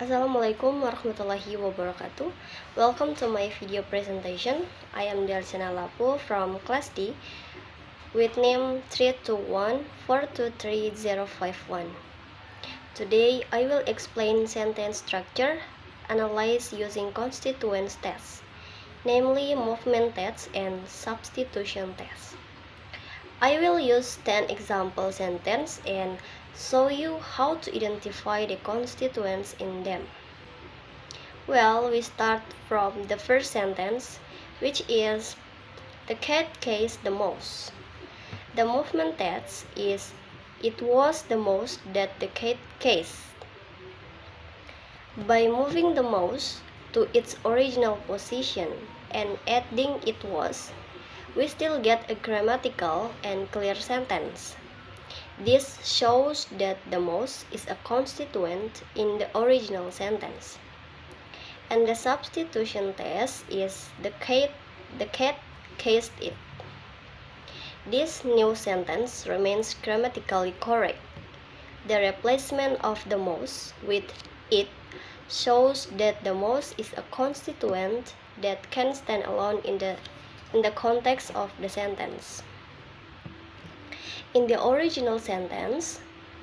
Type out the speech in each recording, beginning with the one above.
Assalamualaikum warahmatullahi wabarakatuh. Welcome to my video presentation. I am Delcina Lapu from class D with name 321423051. Today I will explain sentence structure analyzed using constituents tests, namely movement tests and substitution tests. I will use 10 example sentences and show you how to identify the constituents in them. Well, we start from the first sentence, which is the cat kissed the mouse. The movement text is it was the mouse that the cat kissed. By moving the mouse to its original position and adding it was, we still get a grammatical and clear sentence. This shows that the mouse is a constituent in the original sentence. And the substitution test is the cat kissed it. This new sentence remains grammatically correct. The replacement of the mouse with it shows that the mouse is a constituent that can stand alone in the context of the sentence. In the original sentence,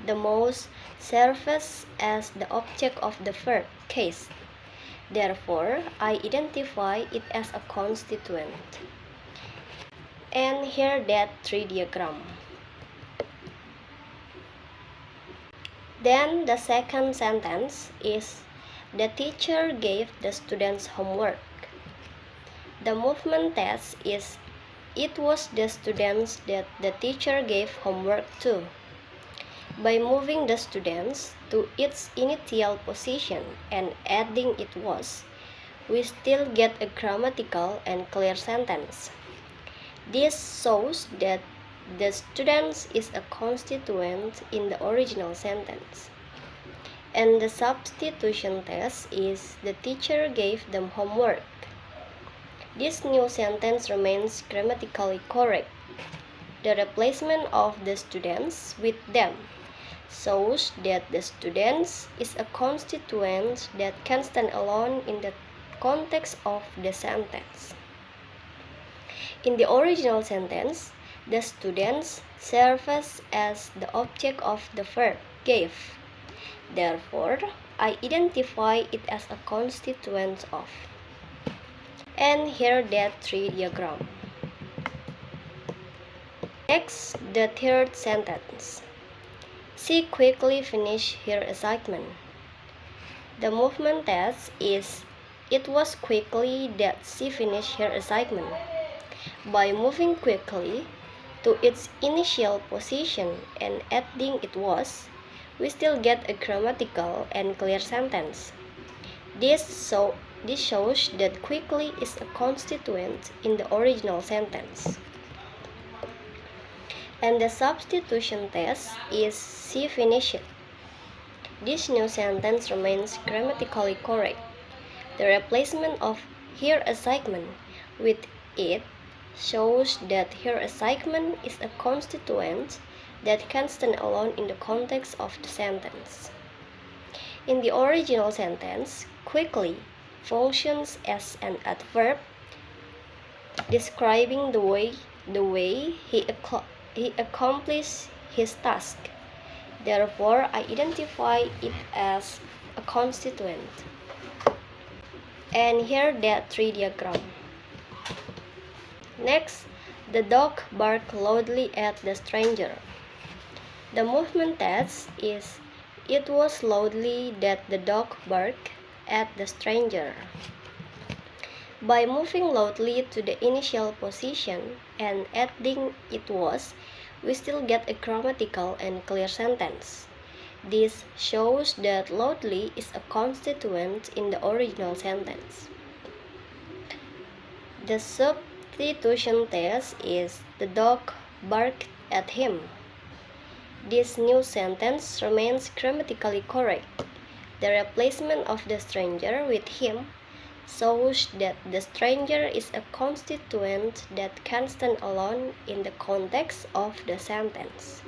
the mouse serves as the object of the verb kissed. Therefore, I identify it as a constituent. And here that tree diagram. Then the second sentence is the teacher gave the students homework. The movement test is it was the students that the teacher gave homework to. By moving the students to its initial position and adding it was, we still get a grammatical and clear sentence. This shows that the students is a constituent in the original sentence. And the substitution test is the teacher gave them homework. This new sentence remains grammatically correct. The replacement of the students with them shows that the students is a constituent that can stand alone in the context of the sentence. In the original sentence, the students serves as the object of the verb gave. Therefore, I identify it as a constituent of. And here that tree diagram. Next, the third sentence. She quickly finished her assignment. The movement test is it was quickly that she finished her assignment. By moving quickly to its initial position and adding it was, we still get a grammatical and clear sentence. This shows that quickly is a constituent in the original sentence. And the substitution test is she finished it. This new sentence remains grammatically correct. The replacement of her assignment with it shows that her assignment is a constituent that can stand alone in the context of the sentence. In the original sentence, quickly functions as an adverb describing the way he accomplished his task. Therefore, I identify it as a constituent. And here that tree diagram. Next, the dog barked loudly at the stranger. The movement test is it was loudly that the dog barked at the stranger. By moving loudly to the initial position and adding it was, we still get a grammatical and clear sentence. This shows that loudly is a constituent in the original sentence. The substitution test is the dog barked at him. This new sentence remains grammatically correct. The replacement of the stranger with him shows that the stranger is a constituent that can stand alone in the context of the sentence.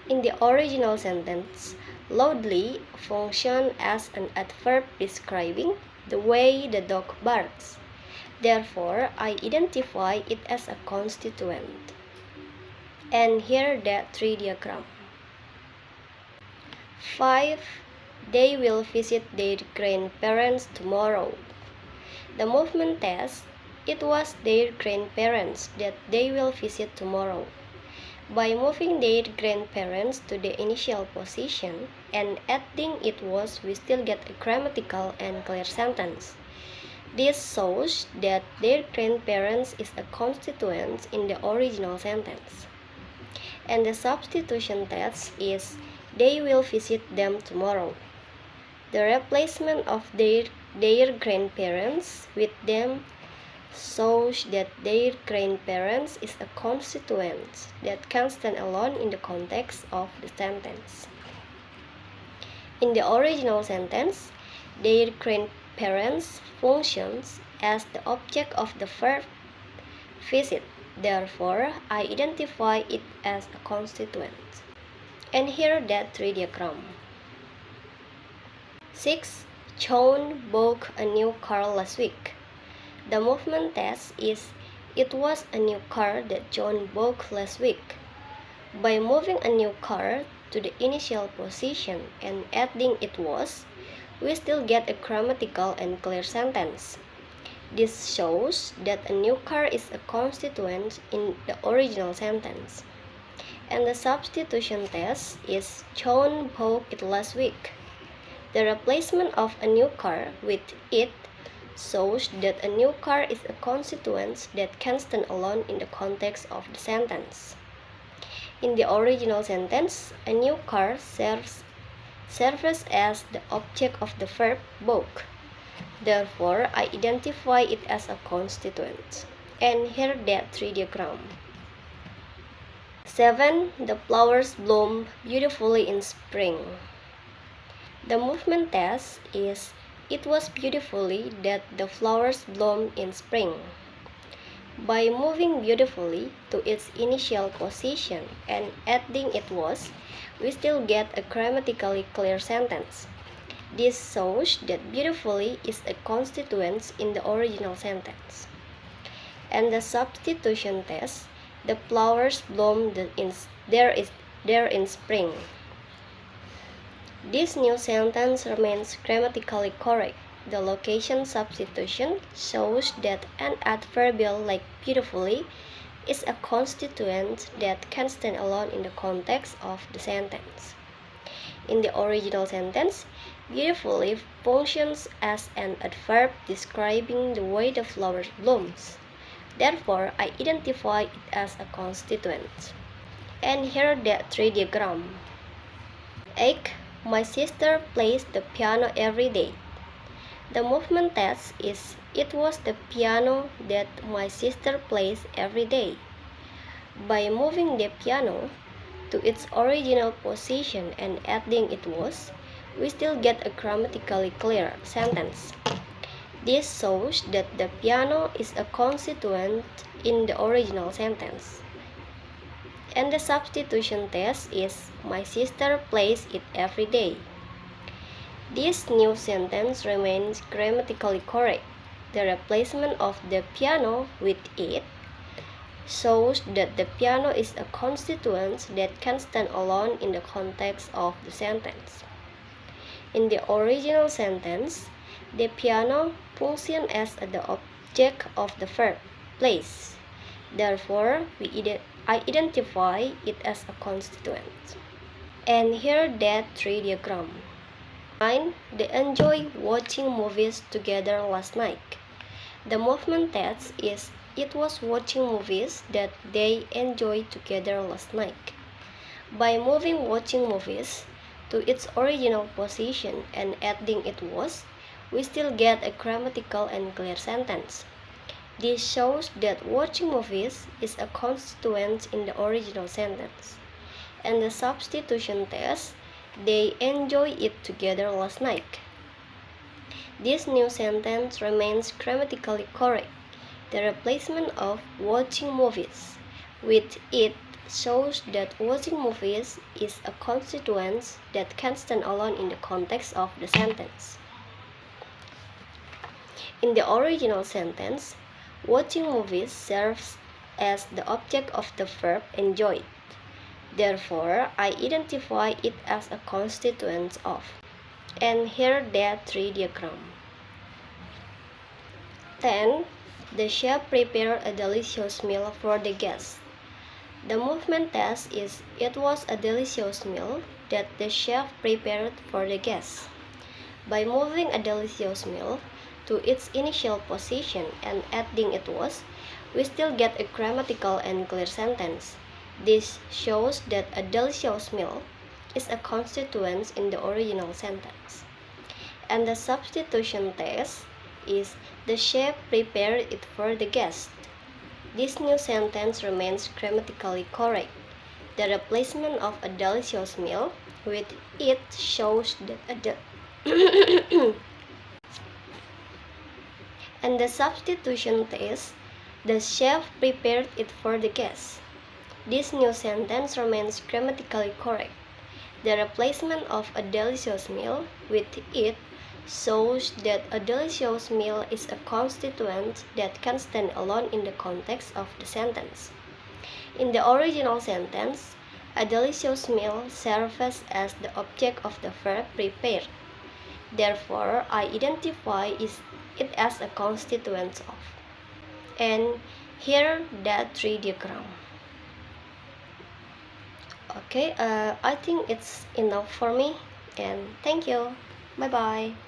In the original sentence, Loudly functions as an adverb describing the way the dog barks. Therefore, I identify it as a constituent. And here the tree diagram. 5. They will visit their grandparents tomorrow. The movement test, it was their grandparents that they will visit tomorrow. By moving their grandparents to the initial position and adding it was, we still get a grammatical and clear sentence. This shows that their grandparents is a constituent in the original sentence. And the substitution test is they will visit them tomorrow. The replacement of their grandparents with them shows that their grandparents is a constituent that can stand alone in the context of the sentence. In the original sentence, their grandparents functions as the object of the verb visit. Therefore, I identify it as a constituent. And here that tree diagram. 6. John bought a new car last week. The movement test is it was a new car that John bought last week. By moving a new car to the initial position and adding it was, we still get a grammatical and clear sentence. This shows that a new car is a constituent in the original sentence. And the substitution test is John bought it last week. The replacement of a new car with it shows that a new car is a constituent that can stand alone in the context of the sentence. In the original sentence, a new car serves as the object of the verb bought. Therefore, I identify it as a constituent. And here that tree diagram. 7. The flowers bloom beautifully in spring. The movement test is it was beautifully that the flowers bloom in spring. By moving beautifully to its initial position and adding it was, we still get a grammatically clear sentence. This shows that beautifully is a constituent in the original sentence. And the substitution test, the flowers bloom there in spring. This new sentence remains grammatically correct. The location substitution shows that an adverbial like beautifully is a constituent that can stand alone in the context of the sentence. In the original sentence, beautifully functions as an adverb describing the way the flower blooms. Therefore, I identify it as a constituent. And here the tree diagram. 8. My sister plays the piano every day. The movement test is it was the piano that my sister plays every day. By moving the piano to its original position and adding it was, we still get a grammatically clear sentence. This shows that the piano is a constituent in the original sentence. And the substitution test is my sister plays it every day. This new sentence remains grammatically correct. The replacement of the piano with it shows that the piano is a constituent that can stand alone in the context of the sentence. In the original sentence, the piano functions as the object of the verb plays. Therefore, I identify it as a constituent. And here that tree diagram. 9. They enjoy watching movies together last night. The movement test is it was watching movies that they enjoyed together last night. By moving watching movies to its original position and adding it was, we still get a grammatical and clear sentence. This shows that watching movies is a constituent in the original sentence. And the substitution test, they enjoy it together last night. This new sentence remains grammatically correct. The replacement of watching movies with it shows that watching movies is a constituent that can stand alone in the context of the sentence. In the original sentence, watching movies serves as the object of the verb enjoyed. Therefore, I identify it as a constituent of. And here there are three diagrams. 10. The chef prepared a delicious meal for the guests. The movement test is it was a delicious meal that the chef prepared for the guests. By moving a delicious meal to its initial position and adding it was, we still get a grammatical and clear sentence. This shows that a delicious meal is a constituent in the original sentence. And the substitution test is the chef prepared it for the guest. This new sentence remains grammatically correct. The replacement of a delicious meal with it shows that and the substitution test, the chef prepared it for the guest. This new sentence remains grammatically correct. The replacement of a delicious meal with it shows that a delicious meal is a constituent that can stand alone in the context of the sentence. In the original sentence, a delicious meal serves as the object of the verb prepared. Therefore, I identify it as a constituent of. And here the three diagrams. Okay, I think it's enough for me, and thank you. Bye bye.